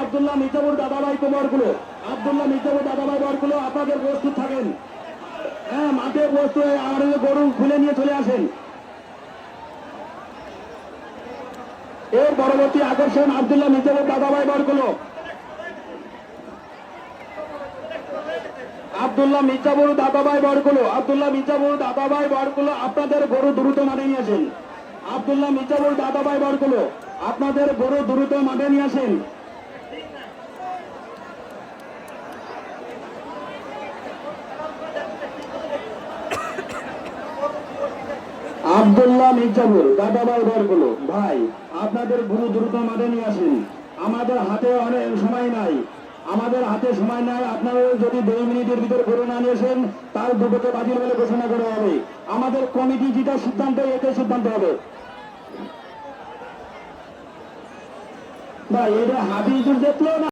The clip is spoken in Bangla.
আব্দুল্লাহ মির্জাপুর দাদাভাই কুমারগুলো, আব্দুল্লাহ মির্জাপুর দাদাভাই বরগুলো আপনাদের প্রস্তুত থাকেন। হ্যাঁ, মাঠে প্রস্তুত হয়ে আমাদের গরু খুলে নিয়ে চলে আসেন। এর পরবর্তী আকর্ষণ আব্দুল্লাহ মির্জাপুর দাদাভাই বরগুলো, আব্দুল্লাহ মির্জাপুর দাদাভাই বরগুলো, আব্দুল্লাহ মির্জাপুর দাদাভাই বরগুলো আপনাদের গরু দ্রুত মাঠে নিয়ে আসেন। আব্দুল্লাহ মির্জাপুর দাদাভাই বরগুলো আপনাদের গরু দ্রুত মাঠে নিয়ে আসেন। আব্দুল্লাহ মির্জাপুর দাদাভাই বরগুলো ভাই আপনাদের গরু দ্রুত মাঠে নিয়ে আসেন। আমাদের হাতে অনেক সময় নাই, আমাদের হাতে সময় নাই। আপনারা যদি 2 মিনিটের ভিতরে গরু না নিয়ে আসেন তার দুটোকে বাতিল বলে ঘোষণা করা হবে। আমাদের কমিটি যেটা সিদ্ধান্ত এটাই সিদ্ধান্ত হবে। ভাই এটা হাবিজুর দেখলো না।